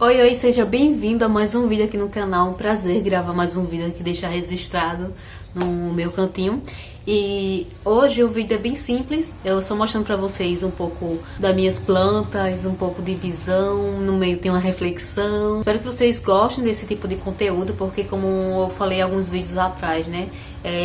Oi, oi, seja bem-vindo a mais um vídeo aqui no canal. Um prazer gravar mais um vídeo aqui, deixar registrado no meu cantinho. E hoje o vídeo é bem simples, eu só mostrando pra vocês um pouco das minhas plantas, um pouco de visão, no meio tem uma reflexão. Espero que vocês gostem desse tipo de conteúdo, porque como eu falei alguns vídeos atrás, né?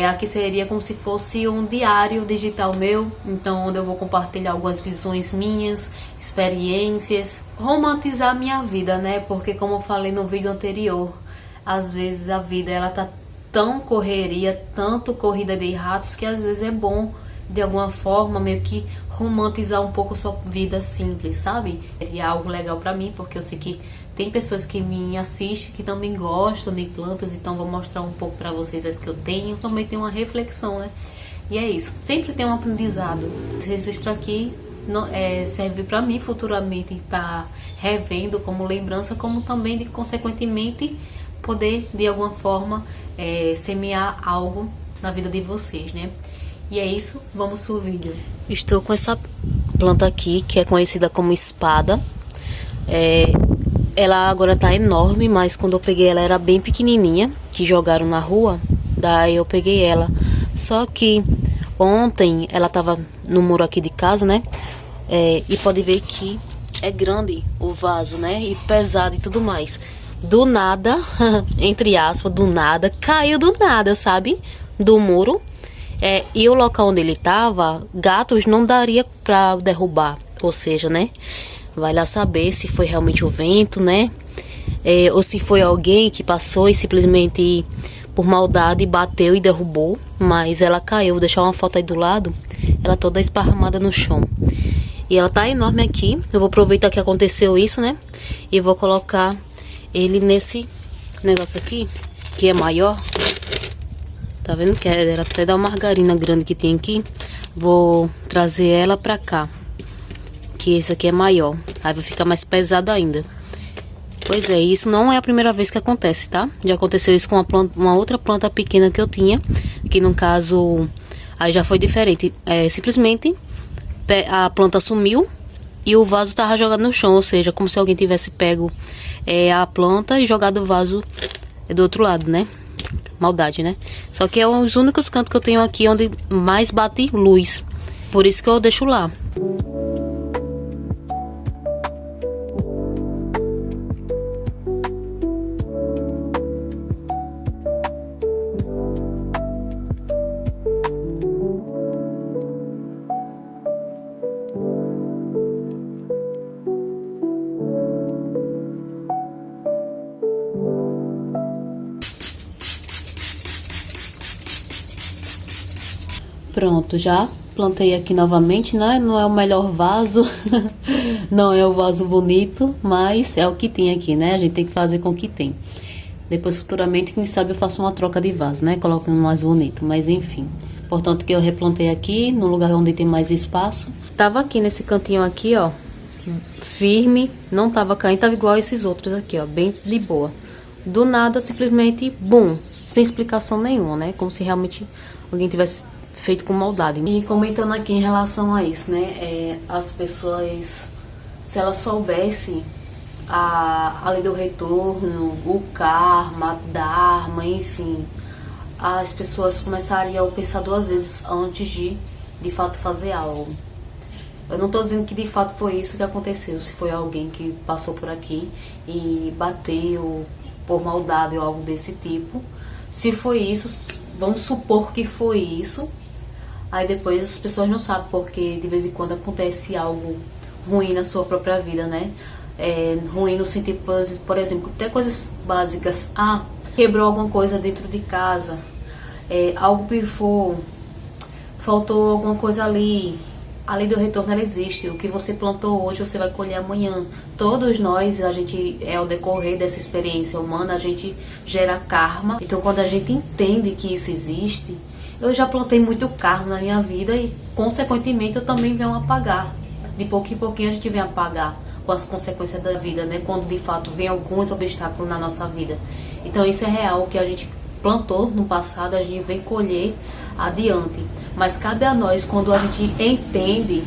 Aqui seria como se fosse um diário digital meu, então onde eu vou compartilhar algumas visões minhas, experiências, romantizar a minha vida, né? Porque como eu falei no vídeo anterior, às vezes a vida ela tá tão correria, tanto corrida de ratos, que às vezes é bom, de alguma forma, meio que romantizar um pouco sua vida simples, sabe? Seria algo legal pra mim, porque eu sei que tem pessoas que me assistem, que também gostam de plantas, então vou mostrar um pouco pra vocês as que eu tenho. Também tem uma reflexão, né? E é isso, sempre tem um aprendizado. Esse registro aqui serve pra mim futuramente estar revendo como lembrança, como também, consequentemente, poder de alguma forma semear algo na vida de vocês, né? E é isso, vamos pro vídeo. Estou com essa planta aqui, que é conhecida como espada. Ela agora tá enorme, mas quando eu peguei ela era bem pequenininha, que jogaram na rua, daí eu peguei ela. Só que ontem ela tava no muro aqui de casa, né? E pode ver que é grande o vaso, né? E pesado e tudo mais. Do nada, entre aspas, do nada, caiu do nada, sabe? Do muro. E o local onde ele tava, gatos não daria pra derrubar. Ou seja, né? Vai lá saber se foi realmente o vento, né? Ou se foi alguém que passou e simplesmente, por maldade, bateu e derrubou. Mas ela caiu. Vou deixar uma foto aí do lado. Ela toda esparramada no chão. E ela tá enorme aqui. Eu vou aproveitar que aconteceu isso, né? E vou colocar ele nesse negócio aqui, que é maior. Tá vendo que era até da margarina grande que tem aqui. Vou trazer ela pra cá, que esse aqui é maior. Aí vai ficar mais pesado ainda. Pois é, isso não é a primeira vez que acontece, tá? Já aconteceu isso com uma outra planta pequena que eu tinha, que no caso aí já foi diferente. Simplesmente a planta sumiu e o vaso tava jogado no chão, ou seja, como se alguém tivesse pego a planta e jogado o vaso do outro lado, né? Maldade, né? Só que é um dos únicos cantos que eu tenho aqui onde mais bate luz. Por isso que eu deixo lá. Pronto, já plantei aqui novamente, né? Não é o melhor vaso, não é o vaso bonito, mas é o que tem aqui, né? A gente tem que fazer com o que tem. Depois, futuramente, quem sabe eu faço uma troca de vaso, né? Colocando mais bonito, mas enfim. Portanto, que eu replantei aqui, no lugar onde tem mais espaço. Tava aqui nesse cantinho aqui, ó, firme, não tava caindo, tava igual esses outros aqui, ó, bem de boa. Do nada, simplesmente, bum, sem explicação nenhuma, né? Como se realmente alguém tivesse feito com maldade. E comentando aqui em relação a isso, né? As pessoas, se elas soubessem a lei do retorno, o karma, a dharma, enfim, as pessoas começariam a pensar duas vezes antes de fato fazer algo. Eu não tô dizendo que de fato foi isso que aconteceu, se foi alguém que passou por aqui e bateu por maldade ou algo desse tipo. Se foi isso, vamos supor que foi isso. Aí depois as pessoas não sabem porque de vez em quando acontece algo ruim na sua própria vida, né? Ruim no sentido, por exemplo, até coisas básicas. Quebrou alguma coisa dentro de casa, algo pifou, faltou alguma coisa ali. A lei do retorno, ela existe. O que você plantou hoje, você vai colher amanhã. Todos nós, ao decorrer dessa experiência humana, a gente gera karma. Então, quando a gente entende que isso existe, eu já plantei muito karma na minha vida e, consequentemente, eu também venho apagar. De pouquinho em pouquinho a gente vem apagar com as consequências da vida, né? Quando, de fato, vem alguns obstáculos na nossa vida. Então, isso é real. O que a gente plantou no passado, a gente vem colher adiante. Mas cabe a nós, quando a gente entende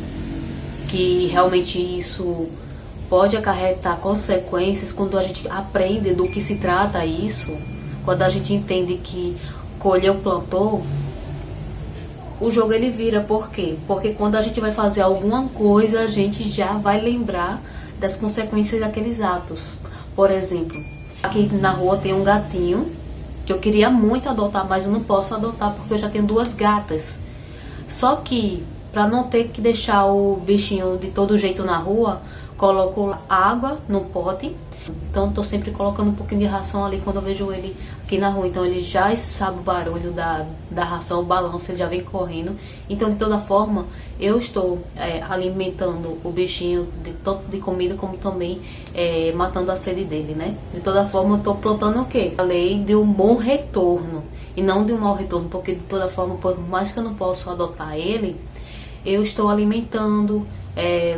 que realmente isso pode acarretar consequências quando a gente aprende do que se trata isso, quando a gente entende que colheu, plantou, o jogo ele vira. Por quê? Porque quando a gente vai fazer alguma coisa, a gente já vai lembrar das consequências daqueles atos. Por exemplo, aqui na rua tem um gatinho que eu queria muito adotar, mas eu não posso adotar porque eu já tenho 2 gatas. Só que, para não ter que deixar o bichinho de todo jeito na rua, coloco água no pote. Então tô sempre colocando um pouquinho de ração ali quando eu vejo ele aqui na rua. Então ele já sabe o barulho da ração, o balanço, ele já vem correndo. Então de toda forma eu estou alimentando o bichinho tanto de comida como também matando a sede dele, né? De toda forma eu tô plantando o quê? A lei de um bom retorno e não de um mau retorno, porque de toda forma, por mais que eu não possa adotar ele, eu estou alimentando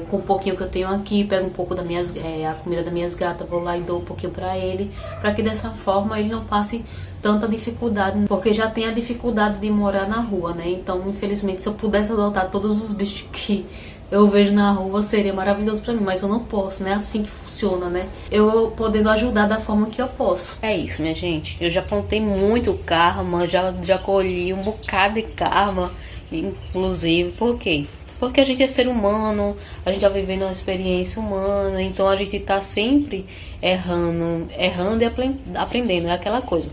com um pouquinho que eu tenho aqui, pego um pouco a comida das minhas gatas, vou lá e dou um pouquinho pra ele, pra que dessa forma ele não passe tanta dificuldade, porque já tem a dificuldade de morar na rua, né? Então, infelizmente, se eu pudesse adotar todos os bichos que eu vejo na rua, seria maravilhoso pra mim, mas eu não posso, né? Assim que funciona, né? Eu podendo ajudar da forma que eu posso. É isso, minha gente. Eu já plantei muito karma, já colhi um bocado de karma, inclusive, por quê? Porque a gente é ser humano, a gente tá vivendo uma experiência humana, então a gente tá sempre errando e aprendendo, é aquela coisa.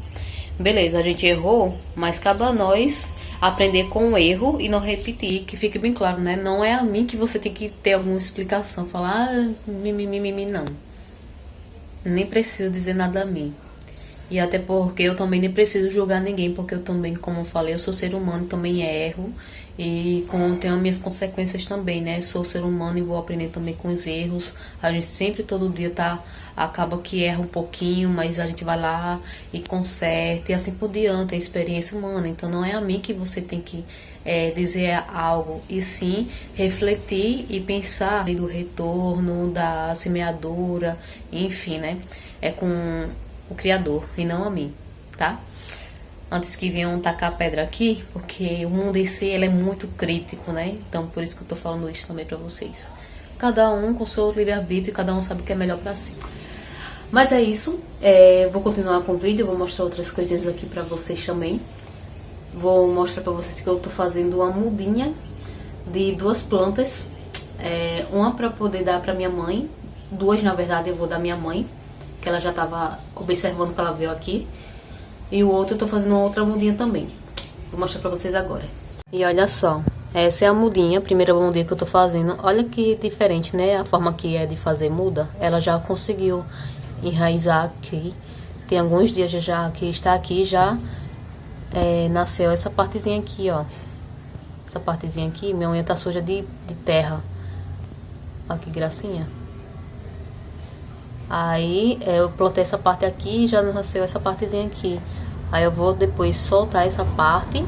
Beleza, a gente errou, mas cabe a nós aprender com o erro e não repetir, que fique bem claro, né? Não é a mim que você tem que ter alguma explicação, falar, não. Nem preciso dizer nada a mim. E até porque eu também nem preciso julgar ninguém, porque eu também, como eu falei, eu sou ser humano, também erro. E tenho as minhas consequências também, né? Sou ser humano e vou aprender também com os erros. A gente sempre, todo dia, acaba que erra um pouquinho, mas a gente vai lá e conserta e assim por diante, é experiência humana. Então não é a mim que você tem que dizer algo, e sim refletir e pensar do retorno, da semeadura, enfim, né? É com o Criador e não a mim, tá? Antes que venham tacar pedra aqui, porque o mundo em si ele é muito crítico, né? Então por isso que eu tô falando isso também pra vocês. Cada um com seu livre-arbítrio e cada um sabe o que é melhor pra si. Mas é isso, vou continuar com o vídeo, vou mostrar outras coisinhas aqui pra vocês também. Vou mostrar pra vocês que eu tô fazendo uma mudinha de 2 plantas. Uma pra poder dar pra minha mãe, 2 na verdade eu vou dar minha mãe, que ela já tava observando que ela veio aqui. E o outro eu tô fazendo uma outra mudinha também. Vou mostrar pra vocês agora. E olha só, essa é a mudinha, a primeira mudinha que eu tô fazendo. Olha que diferente, né? A forma que é de fazer muda. Ela já conseguiu enraizar aqui. Tem alguns dias já que está aqui, já nasceu essa partezinha aqui, ó. Essa partezinha aqui, minha unha tá suja de terra. Olha que gracinha. Aí eu plantei essa parte aqui e já nasceu essa partezinha aqui. Aí eu vou depois soltar essa parte,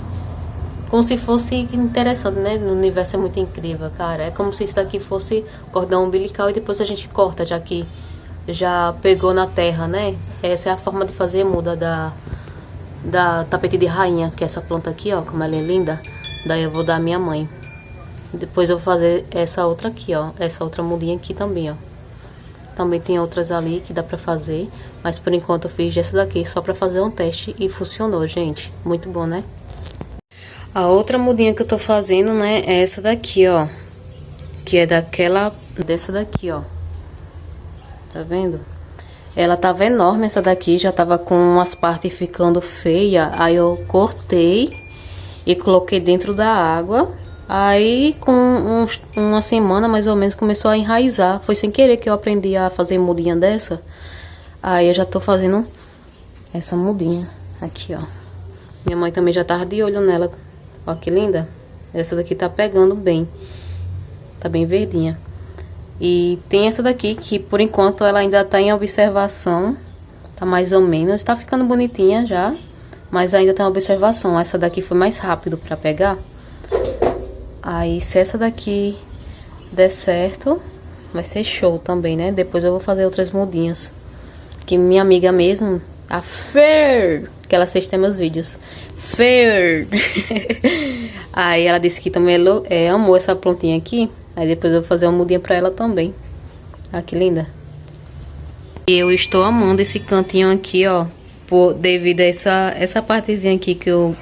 como se fosse interessante, né? No universo é muito incrível, cara. É como se isso daqui fosse cordão umbilical e depois a gente corta, já que já pegou na terra, né? Essa é a forma de fazer muda da tapete de rainha, que é essa planta aqui, ó, como ela é linda. Daí eu vou dar à minha mãe. Depois eu vou fazer essa outra aqui, ó, essa outra mudinha aqui também, ó. Também tem outras ali que dá pra fazer, mas por enquanto eu fiz essa daqui só pra fazer um teste e funcionou, gente. Muito bom, né? A outra mudinha que eu tô fazendo, né, é essa daqui, ó. Que é dessa daqui, ó. Tá vendo? Ela tava enorme, essa daqui, já tava com umas partes ficando feia. Aí eu cortei e coloquei dentro da água. Aí, com uma semana, mais ou menos, começou a enraizar. Foi sem querer que eu aprendi a fazer mudinha dessa. Aí, eu já tô fazendo essa mudinha aqui, ó. Minha mãe também já tava de olho nela. Ó, que linda. Essa daqui tá pegando bem. Tá bem verdinha. E tem essa daqui que, por enquanto, ela ainda tá em observação. Tá mais ou menos. Tá ficando bonitinha já. Mas ainda tá em observação. Essa daqui foi mais rápido pra pegar. Aí, se essa daqui der certo, vai ser show também, né? Depois eu vou fazer outras mudinhas. Que minha amiga mesmo, a Fer, que ela assiste meus vídeos. Fer! Aí ela disse que também amou essa plantinha aqui. Aí depois eu vou fazer uma mudinha pra ela também. Olha que linda. Eu estou amando esse cantinho aqui, ó, devido a essa partezinha aqui que eu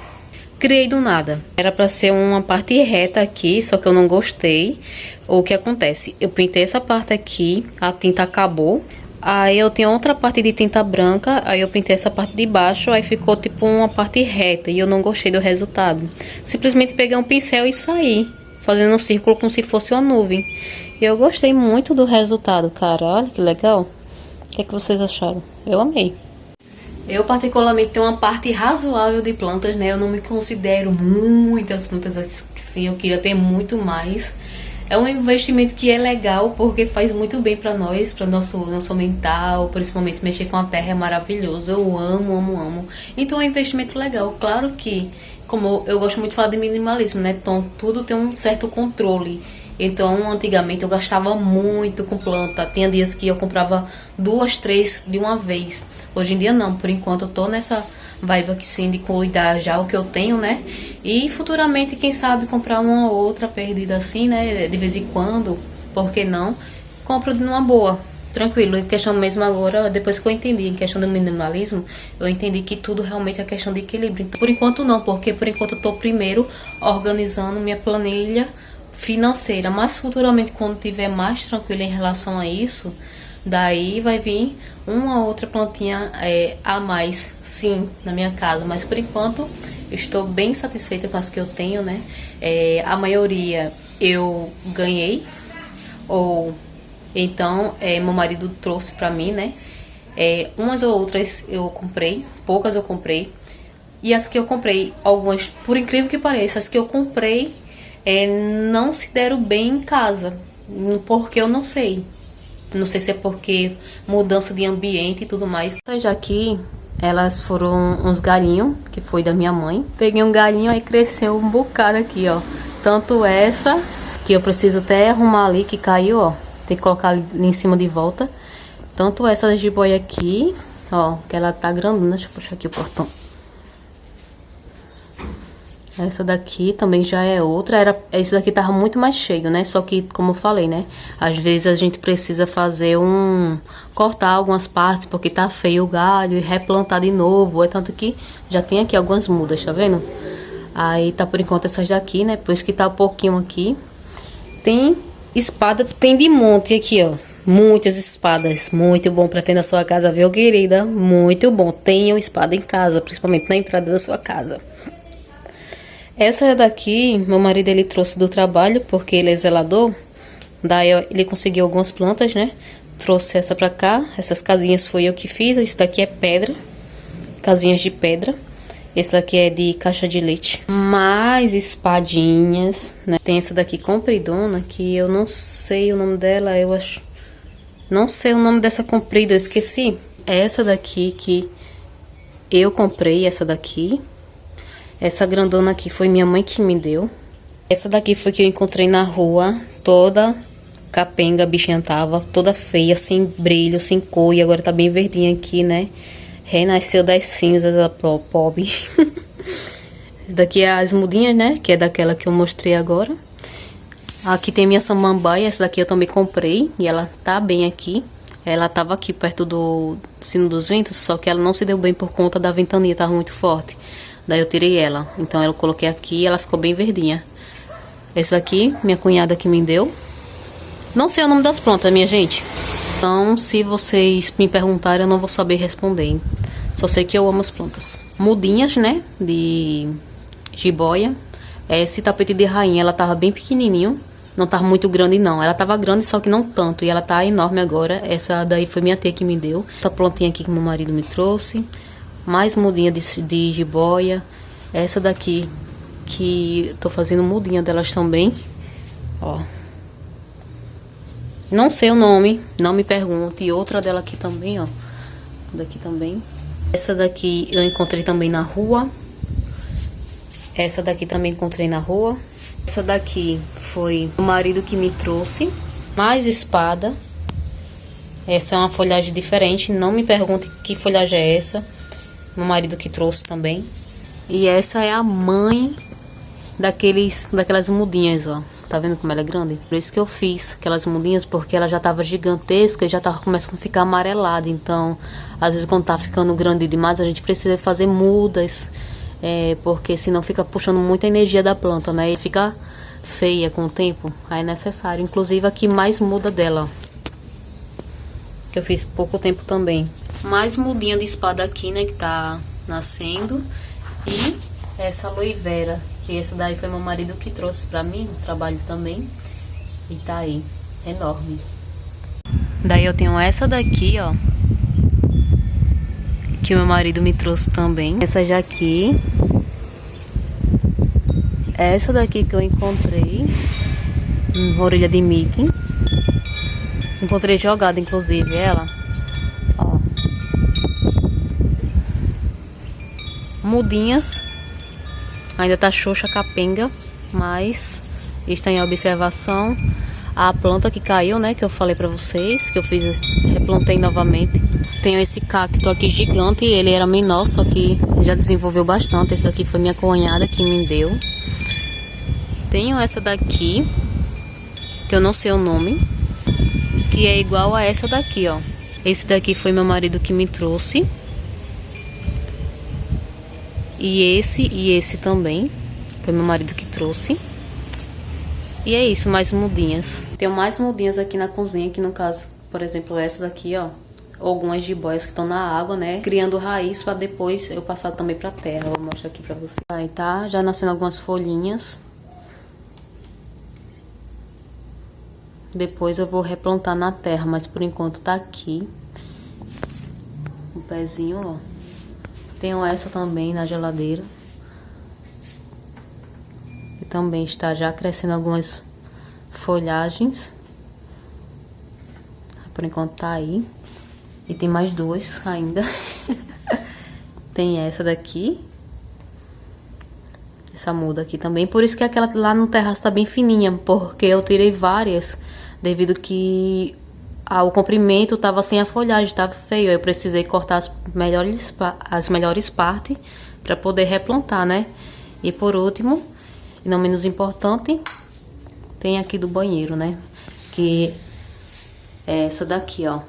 criei do nada. Era pra ser uma parte reta aqui, só que eu não gostei. O que acontece? Eu pintei essa parte aqui, a tinta acabou. Aí eu tinha outra parte de tinta branca, aí eu pintei essa parte de baixo, aí ficou tipo uma parte reta e eu não gostei do resultado. Simplesmente peguei um pincel e saí, fazendo um círculo como se fosse uma nuvem. E eu gostei muito do resultado, cara. Olha que legal. O que é que vocês acharam? Eu amei. Eu particularmente tenho uma parte razoável de plantas, né? Eu não me considero muitas plantas assim, eu queria ter muito mais. É um investimento que é legal porque faz muito bem pra nós, para nosso mental, principalmente mexer com a terra é maravilhoso. Eu amo, amo, amo. Então é um investimento legal. Claro que, como eu gosto muito de falar de minimalismo, né? Então tudo tem um certo controle. Então, antigamente eu gastava muito com planta. Tinha dias que eu comprava 2, 3 de uma vez. Hoje em dia não, por enquanto eu tô nessa vibe aqui sim de cuidar já o que eu tenho, né? E futuramente, quem sabe, comprar uma ou outra perdida assim, né? De vez em quando, por que não? Compro de uma boa, tranquilo. Em questão mesmo agora, depois que eu entendi, em questão do minimalismo, eu entendi que tudo realmente é questão de equilíbrio. Então, por enquanto não, porque por enquanto eu tô primeiro organizando minha planilha financeira, mas futuramente quando tiver mais tranquilo em relação a isso, daí vai vir uma outra plantinha a mais, sim, na minha casa, mas por enquanto eu estou bem satisfeita com as que eu tenho, né? A maioria eu ganhei, ou então meu marido trouxe pra mim, né? Umas ou outras eu comprei, poucas eu comprei, e as que eu comprei, algumas, por incrível que pareça, as que eu comprei não se deram bem em casa, porque eu não sei. Não sei se é porque mudança de ambiente e tudo mais. Essas daqui, elas foram uns galinhos, que foi da minha mãe. Peguei um galinho, aí cresceu um bocado aqui, ó. Tanto essa, que eu preciso até arrumar ali, que caiu, ó. Tem que colocar ali em cima de volta. Tanto essa de jiboia aqui, ó, que ela tá grandona. Deixa eu puxar aqui o portão. Essa daqui também já é outra. Esse daqui tava muito mais cheio, né? Só que, como eu falei, né? Às vezes a gente precisa fazer cortar algumas partes porque tá feio o galho e replantar de novo. É tanto que já tem aqui algumas mudas, tá vendo? Aí tá por enquanto essas daqui, né? Depois que tá um pouquinho aqui. Tem espada, tem de monte aqui, ó. Muitas espadas. Muito bom pra ter na sua casa, viu, querida? Muito bom. Tenham espada em casa, principalmente na entrada da sua casa. Essa daqui, meu marido ele trouxe do trabalho, porque ele é zelador. Daí ele conseguiu algumas plantas, né? Trouxe essa pra cá. Essas casinhas foi eu que fiz. Isso daqui é pedra. Casinhas de pedra. Esse daqui é de caixa de leite. Mais espadinhas, né? Tem essa daqui compridona, que eu não sei o nome dela, eu acho. Não sei o nome dessa comprida, eu esqueci. Essa daqui que eu comprei, essa daqui. Essa grandona aqui foi minha mãe que me deu. Essa daqui foi que eu encontrei na rua, toda capenga, a bichinha tava toda feia, sem brilho, sem cor. E agora tá bem verdinha aqui, né? Renasceu das cinzas, a pobre. Essa daqui é as mudinhas, né? Que é daquela que eu mostrei agora. Aqui tem minha samambaia, essa daqui eu também comprei. E ela tá bem aqui. Ela tava aqui perto do Sino dos Ventos, só que ela não se deu bem por conta da ventania, tava muito forte. Daí eu tirei ela. Então eu coloquei aqui e ela ficou bem verdinha. Esse daqui, minha cunhada que me deu. Não sei o nome das plantas, minha gente. Então, se vocês me perguntarem, eu não vou saber responder. Só sei que eu amo as plantas. Mudinhas, né? De jiboia. Esse tapete de rainha, ela tava bem pequenininho. Não tava muito grande, não. Ela tava grande, só que não tanto. E ela tá enorme agora. Essa daí foi minha tia que me deu. Essa plantinha aqui que meu marido me trouxe. Mais mudinha de jiboia. Essa daqui, que tô fazendo mudinha delas também. Ó. Não sei o nome, não me pergunte. E outra dela aqui também, ó. Daqui também. Essa daqui eu encontrei também na rua. Essa daqui também encontrei na rua. Essa daqui foi o marido que me trouxe. Mais espada. Essa é uma folhagem diferente. Não me pergunte que folhagem é essa. Meu marido que trouxe também. E essa é a mãe daquelas mudinhas, ó. Tá vendo como ela é grande? Por isso que eu fiz aquelas mudinhas, porque ela já tava gigantesca e já tava começando a ficar amarelada. Então, às vezes quando tá ficando grande demais, a gente precisa fazer mudas, porque senão fica puxando muita energia da planta, né? E fica feia com o tempo, aí é necessário. Inclusive aqui mais muda dela, ó, que eu fiz pouco tempo também. Mais mudinha de espada aqui, né, que tá nascendo. E essa aloe vera, que esse daí foi meu marido que trouxe pra mim, no trabalho também. E tá aí, enorme. Daí eu tenho essa daqui, ó, que meu marido me trouxe também. Essa já aqui. Essa daqui que eu encontrei, orelha de Mickey. Encontrei jogada, inclusive, ela. Ó. Mudinhas. Ainda tá xoxa, capenga, mas está em observação. A planta que caiu, né, que eu falei pra vocês, que eu fiz, replantei novamente. Tenho esse cacto aqui gigante, ele era menor, só que já desenvolveu bastante. Esse aqui foi minha cunhada que me deu. Tenho essa daqui, que eu não sei o nome, que é igual a essa daqui, ó. Esse daqui foi meu marido que me trouxe. E esse também foi meu marido que trouxe. E é isso, mais mudinhas. Tenho mais mudinhas aqui na cozinha, que no caso, por exemplo, essa daqui, ó. Algumas jiboias que estão na água, né? Criando raiz pra depois eu passar também pra terra. Vou mostrar aqui pra vocês. Aí tá já nascendo algumas folhinhas. Depois eu vou replantar na terra, mas por enquanto tá aqui. O pezinho, ó. Tenho essa também na geladeira. E também está já crescendo algumas folhagens. Por enquanto tá aí. E tem mais duas ainda. Tem essa daqui. Essa muda aqui também. Por isso que aquela lá no terraço tá bem fininha. Porque eu tirei várias. Devido que o comprimento tava sem a folhagem, tava feio. Eu precisei cortar as melhores partes para poder replantar, né? E por último, e não menos importante, tem aqui do banheiro, né? Que é essa daqui, ó.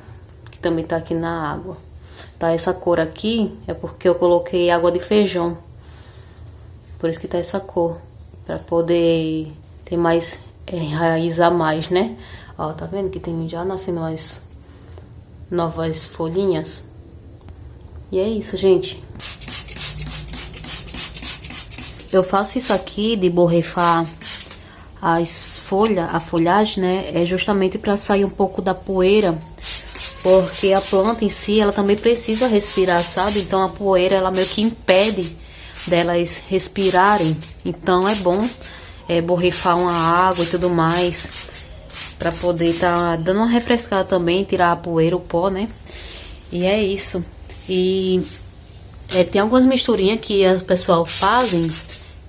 Que também tá aqui na água. Tá essa cor aqui, é porque eu coloquei água de feijão. Por isso que tá essa cor. Pra poder ter mais, enraizar mais, né? Ó, tá vendo que tem já nascendo as novas folhinhas? E é isso, gente. Eu faço isso aqui de borrifar a folhagem, né? É justamente para sair um pouco da poeira. Porque a planta em si, ela também precisa respirar, sabe? Então a poeira, ela meio que impede delas respirarem. Então é bom borrifar uma água e tudo mais. Pra poder tá dando uma refrescada também, tirar a poeira, o pó, né? E é isso. E tem algumas misturinhas que o pessoal fazem,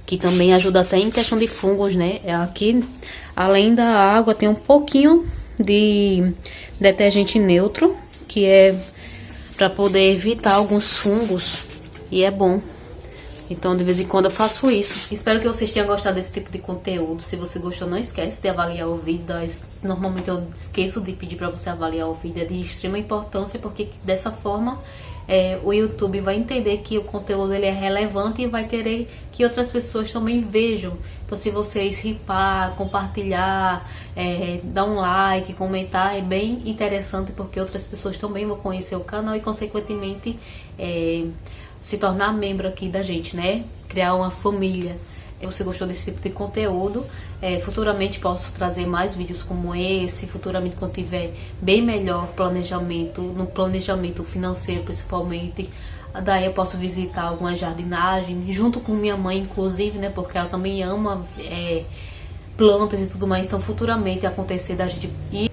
que também ajuda até em questão de fungos, né? Aqui, além da água, tem um pouquinho de detergente neutro, que é pra poder evitar alguns fungos. E é bom. Então, de vez em quando eu faço isso. Espero que vocês tenham gostado desse tipo de conteúdo. Se você gostou, não esquece de avaliar o vídeo. Normalmente eu esqueço de pedir pra você avaliar o vídeo. É de extrema importância, porque dessa forma o YouTube vai entender que o conteúdo ele é relevante e vai querer que outras pessoas também vejam. Então, se vocês ripar, compartilhar, dar um like, comentar, é bem interessante, porque outras pessoas também vão conhecer o canal e, consequentemente, se tornar membro aqui da gente, né? Criar uma família. Se você gostou desse tipo de conteúdo, futuramente posso trazer mais vídeos como esse. Futuramente, quando tiver bem melhor planejamento, no planejamento financeiro principalmente, daí eu posso visitar alguma jardinagem, junto com minha mãe, inclusive, né? Porque ela também ama plantas e tudo mais. Então, futuramente acontecer da gente ir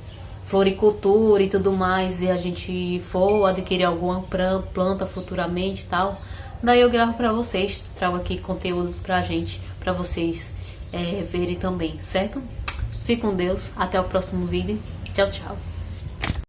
floricultura e tudo mais, e a gente for adquirir alguma planta futuramente e tal, daí eu gravo pra vocês, trago aqui conteúdo pra gente, pra vocês verem também, certo? Fique com Deus, até o próximo vídeo, tchau, tchau.